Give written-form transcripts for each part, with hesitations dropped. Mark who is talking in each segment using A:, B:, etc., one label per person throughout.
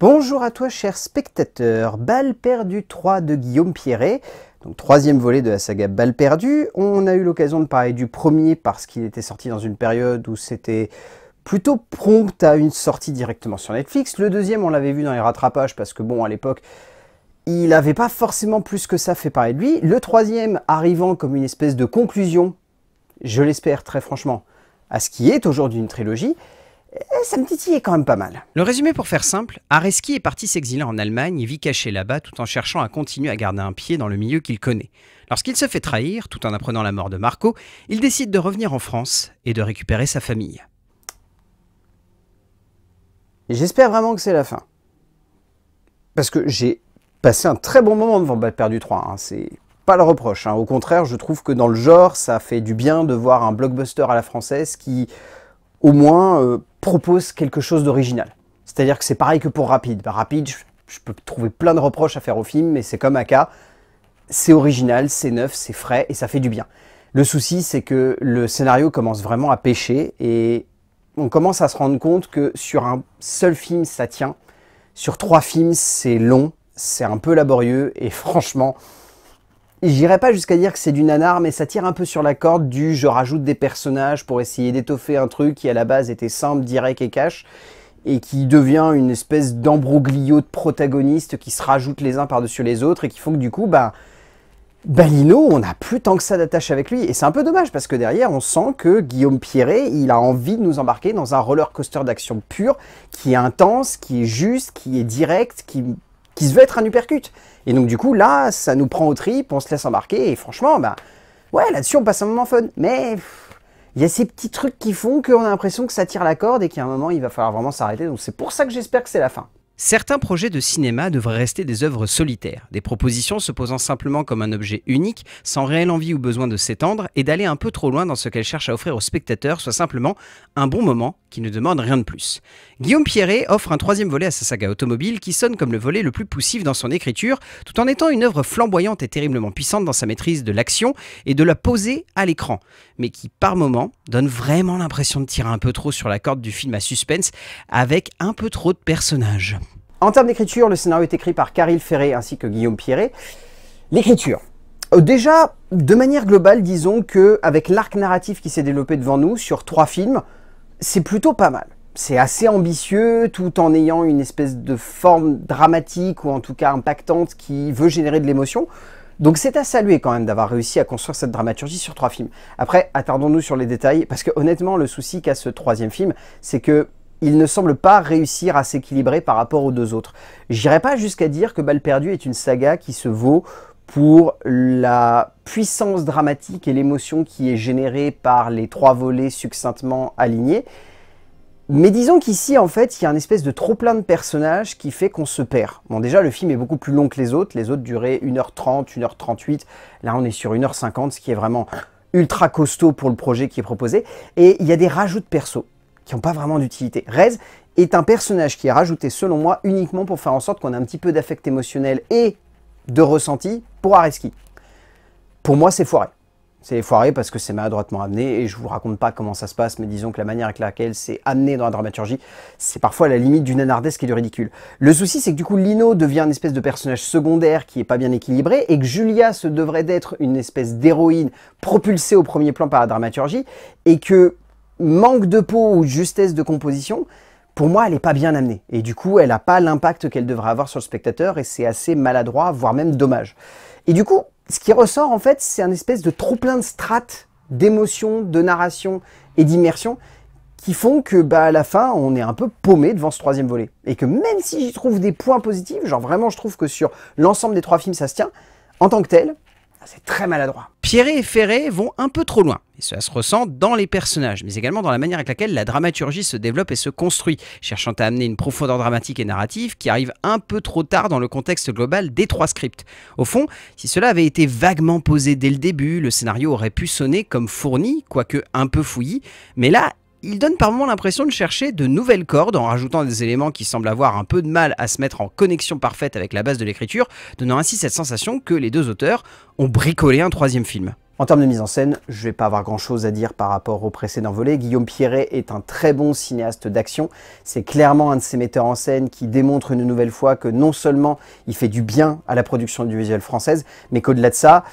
A: Bonjour à toi cher spectateur, Balle perdue 3 de Guillaume Pierret, donc troisième volet de la saga Balle perdue. On a eu l'occasion de parler du premier parce qu'il était sorti dans une période où c'était plutôt prompt à une sortie directement sur Netflix. Le deuxième on l'avait vu dans les rattrapages parce que bon à l'époque il n'avait pas forcément plus que ça fait parler de lui. Le troisième arrivant comme une espèce de conclusion, je l'espère très franchement, à ce qui est aujourd'hui une trilogie. Ça me titillait quand même pas mal.
B: Le résumé pour faire simple, Areski est parti s'exiler en Allemagne et vit caché là-bas tout en cherchant à continuer à garder un pied dans le milieu qu'il connaît. Lorsqu'il se fait trahir, tout en apprenant la mort de Marco, il décide de revenir en France et de récupérer sa famille.
A: J'espère vraiment que c'est la fin. Parce que j'ai passé un très bon moment devant Balle perdue 3, hein. C'est pas le reproche, hein. Au contraire, je trouve que dans le genre, ça fait du bien de voir un blockbuster à la française qui, au moins, propose quelque chose d'original. C'est-à-dire que c'est pareil que pour Rapide. Rapide, je peux trouver plein de reproches à faire au film, mais c'est comme Aka. C'est original, c'est neuf, c'est frais et ça fait du bien. Le souci, c'est que le scénario commence vraiment à pêcher et on commence à se rendre compte que sur un seul film, ça tient. Sur 3 films, c'est long, c'est un peu laborieux et franchement, j'irai pas jusqu'à dire que c'est du nanar, mais ça tire un peu sur la corde du je rajoute des personnages pour essayer d'étoffer un truc qui à la base était simple, direct et cash, et qui devient une espèce d'embroglio de protagonistes qui se rajoutent les uns par-dessus les autres et qui font que du coup, Lino, on n'a plus tant que ça d'attache avec lui. Et c'est un peu dommage parce que derrière, on sent que Guillaume Pierret, il a envie de nous embarquer dans un roller coaster d'action pure, qui est intense, qui est juste, qui est direct, qui se veut être un uppercut. Et donc du coup, là, ça nous prend au tripes, on se laisse embarquer, et franchement, ouais, là-dessus, on passe un moment fun. Mais il y a ces petits trucs qui font qu'on a l'impression que ça tire la corde et qu'à un moment, il va falloir vraiment s'arrêter. Donc c'est pour ça que j'espère que c'est la fin.
B: Certains projets de cinéma devraient rester des œuvres solitaires, des propositions se posant simplement comme un objet unique, sans réelle envie ou besoin de s'étendre, et d'aller un peu trop loin dans ce qu'elles cherchent à offrir aux spectateurs, soit simplement un bon moment qui ne demande rien de plus. Guillaume Pierret offre un troisième volet à sa saga automobile qui sonne comme le volet le plus poussif dans son écriture, tout en étant une œuvre flamboyante et terriblement puissante dans sa maîtrise de l'action et de la poser à l'écran, mais qui par moments donne vraiment l'impression de tirer un peu trop sur la corde du film à suspense, avec un peu trop de personnages.
A: En termes d'écriture, le scénario est écrit par Caril Ferret ainsi que Guillaume Pierret. L'écriture. Déjà, de manière globale, disons qu'avec l'arc narratif qui s'est développé devant nous sur 3 films, c'est plutôt pas mal. C'est assez ambitieux tout en ayant une espèce de forme dramatique ou en tout cas impactante qui veut générer de l'émotion. Donc c'est à saluer quand même d'avoir réussi à construire cette dramaturgie sur 3 films. Après, attardons-nous sur les détails parce que honnêtement, le souci qu'a ce 3e film, c'est que il ne semble pas réussir à s'équilibrer par rapport aux 2 autres. J'irai pas jusqu'à dire que Balle perdue est une saga qui se vaut pour la puissance dramatique et l'émotion qui est générée par les 3 volets succinctement alignés. Mais disons qu'ici, en fait, il y a un espèce de trop-plein de personnages qui fait qu'on se perd. Bon, déjà, le film est beaucoup plus long que les autres. Les autres duraient 1h30, 1h38. Là, on est sur 1h50, ce qui est vraiment ultra costaud pour le projet qui est proposé. Et il y a des rajouts de persos qui n'ont pas vraiment d'utilité. Rez est un personnage qui est rajouté, selon moi, uniquement pour faire en sorte qu'on ait un petit peu d'affect émotionnel et de ressenti pour Areski. Pour moi, c'est foiré. C'est foiré parce que c'est maladroitement amené et je vous raconte pas comment ça se passe, mais disons que la manière avec laquelle c'est amené dans la dramaturgie, c'est parfois à la limite du nanardesque et du ridicule. Le souci, c'est que du coup, Lino devient une espèce de personnage secondaire qui est pas bien équilibré et que Julia se devrait d'être une espèce d'héroïne propulsée au premier plan par la dramaturgie et que manque de peau ou de justesse de composition, pour moi, elle n'est pas bien amenée. Et du coup, elle n'a pas l'impact qu'elle devrait avoir sur le spectateur et c'est assez maladroit, voire même dommage. Et du coup, ce qui ressort, en fait, c'est un espèce de trop-plein de strates d'émotions, de narration et d'immersion qui font que, à la fin, on est un peu paumé devant ce 3e volet. Et que même si j'y trouve des points positifs, genre vraiment, je trouve que sur l'ensemble des 3 films, ça se tient, en tant que tel, c'est très maladroit.
B: Pierret et Ferret vont un peu trop loin, et cela se ressent dans les personnages, mais également dans la manière avec laquelle la dramaturgie se développe et se construit, cherchant à amener une profondeur dramatique et narrative qui arrive un peu trop tard dans le contexte global des 3 scripts. Au fond, si cela avait été vaguement posé dès le début, le scénario aurait pu sonner comme fourni, quoique un peu fouillis, mais là, il donne par moments l'impression de chercher de nouvelles cordes en rajoutant des éléments qui semblent avoir un peu de mal à se mettre en connexion parfaite avec la base de l'écriture, donnant ainsi cette sensation que les 2 auteurs ont bricolé un 3e film.
A: En termes de mise en scène, je ne vais pas avoir grand chose à dire par rapport au précédent volet. Guillaume Pierret est un très bon cinéaste d'action. C'est clairement un de ces metteurs en scène qui démontre une nouvelle fois que non seulement il fait du bien à la production audiovisuelle française, mais qu'au-delà de ça,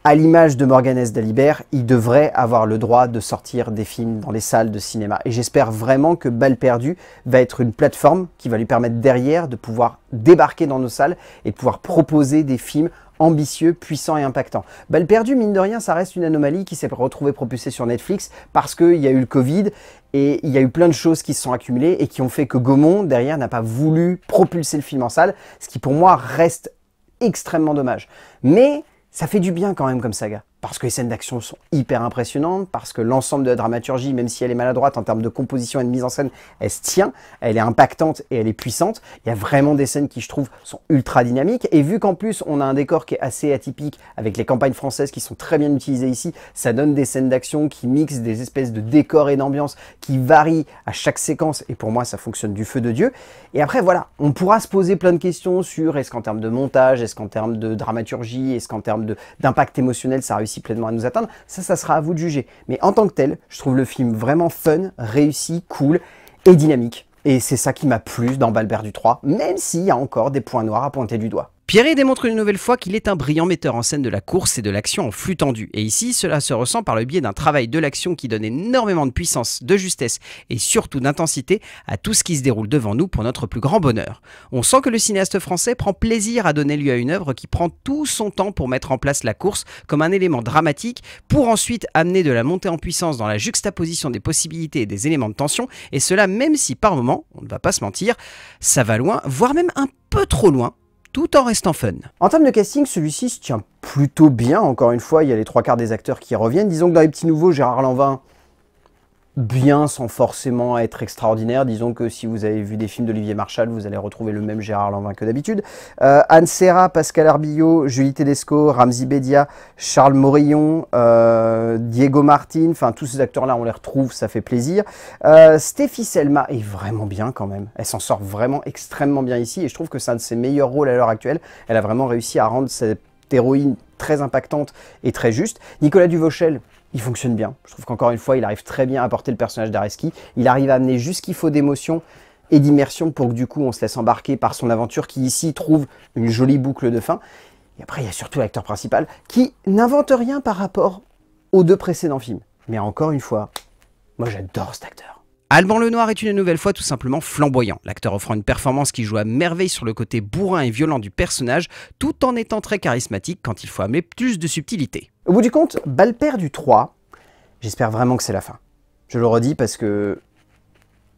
A: à l'image de Morgan S. Dalibert, il devrait avoir le droit de sortir des films dans les salles de cinéma. Et j'espère vraiment que Balles perdues va être une plateforme qui va lui permettre derrière de pouvoir débarquer dans nos salles et de pouvoir proposer des films ambitieux, puissant et impactant. Balles perdues, mine de rien, ça reste une anomalie qui s'est retrouvée propulsée sur Netflix parce qu'il y a eu le Covid et il y a eu plein de choses qui se sont accumulées et qui ont fait que Gaumont, derrière, n'a pas voulu propulser le film en salle, ce qui pour moi reste extrêmement dommage. Mais ça fait du bien quand même comme saga, parce que les scènes d'action sont hyper impressionnantes, parce que l'ensemble de la dramaturgie, même si elle est maladroite en termes de composition et de mise en scène, elle se tient, elle est impactante et elle est puissante. Il y a vraiment des scènes qui, je trouve, sont ultra dynamiques. Et vu qu'en plus, on a un décor qui est assez atypique, avec les campagnes françaises qui sont très bien utilisées ici, ça donne des scènes d'action qui mixent des espèces de décors et d'ambiance qui varient à chaque séquence. Et pour moi, ça fonctionne du feu de Dieu. Et après, voilà, on pourra se poser plein de questions sur est-ce qu'en termes de montage, est-ce qu'en termes de dramaturgie, est-ce qu'en termes d'impact émotionnel, ça réussit pleinement à nous atteindre, ça sera à vous de juger. Mais en tant que tel, je trouve le film vraiment fun, réussi, cool et dynamique. Et c'est ça qui m'a plu dans Balles perdues 3, même s'il y a encore des points noirs à pointer du doigt.
B: Pierret démontre une nouvelle fois qu'il est un brillant metteur en scène de la course et de l'action en flux tendu. Et ici, cela se ressent par le biais d'un travail de l'action qui donne énormément de puissance, de justesse et surtout d'intensité à tout ce qui se déroule devant nous pour notre plus grand bonheur. On sent que le cinéaste français prend plaisir à donner lieu à une œuvre qui prend tout son temps pour mettre en place la course comme un élément dramatique pour ensuite amener de la montée en puissance dans la juxtaposition des possibilités et des éléments de tension, et cela même si par moments, on ne va pas se mentir, ça va loin, voire même un peu trop loin, tout en restant fun.
A: En termes de casting, celui-ci se tient plutôt bien. Encore une fois, il y a les 3/4 des acteurs qui reviennent. Disons que dans les petits nouveaux, Gérard Lanvin, bien sans forcément être extraordinaire. Disons que si vous avez vu des films d'Olivier Marchal, vous allez retrouver le même Gérard Lanvin que d'habitude. Anne Serra, Pascal Arbillot, Julie Tedesco, Ramzi Bedia, Charles Morillon, Diego Martin, enfin tous ces acteurs-là, on les retrouve, ça fait plaisir. Stéphie Selma est vraiment bien quand même. Elle s'en sort vraiment extrêmement bien ici et je trouve que c'est un de ses meilleurs rôles à l'heure actuelle. Elle a vraiment réussi à rendre cette héroïne très impactante et très juste. Nicolas Duvauchel, il fonctionne bien. Je trouve qu'encore une fois, il arrive très bien à porter le personnage d'Areski. Il arrive à amener juste ce qu'il faut d'émotion et d'immersion pour que du coup, on se laisse embarquer par son aventure qui ici trouve une jolie boucle de fin. Et après, il y a surtout l'acteur principal qui n'invente rien par rapport aux deux précédents films. Mais encore une fois, moi j'adore cet acteur.
B: Alban Lenoir est une nouvelle fois tout simplement flamboyant, l'acteur offrant une performance qui joue à merveille sur le côté bourrin et violent du personnage, tout en étant très charismatique quand il faut amener plus de subtilité.
A: Au bout du compte, Balles perdues 3, j'espère vraiment que c'est la fin. Je le redis parce que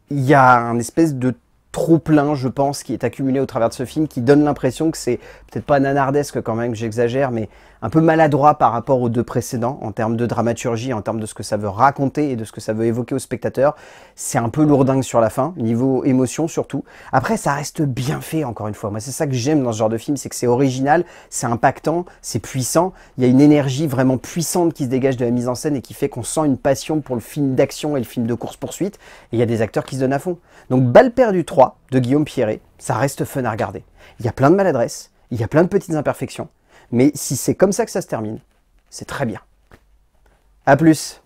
A: il y a un espèce de trop-plein, je pense, qui est accumulé au travers de ce film, qui donne l'impression que c'est peut-être pas nanardesque quand même, j'exagère, mais un peu maladroit par rapport aux deux précédents, en termes de dramaturgie, en termes de ce que ça veut raconter et de ce que ça veut évoquer au spectateur. C'est un peu lourdingue sur la fin, niveau émotion surtout. Après, ça reste bien fait, encore une fois. Moi, c'est ça que j'aime dans ce genre de film, c'est que c'est original, c'est impactant, c'est puissant. Il y a une énergie vraiment puissante qui se dégage de la mise en scène et qui fait qu'on sent une passion pour le film d'action et le film de course-poursuite. Et il y a des acteurs qui se donnent à fond. Donc, Balles perdues 3 de Guillaume Pierret, ça reste fun à regarder. Il y a plein de maladresses, il y a plein de petites imperfections. Mais si c'est comme ça que ça se termine, c'est très bien. A plus.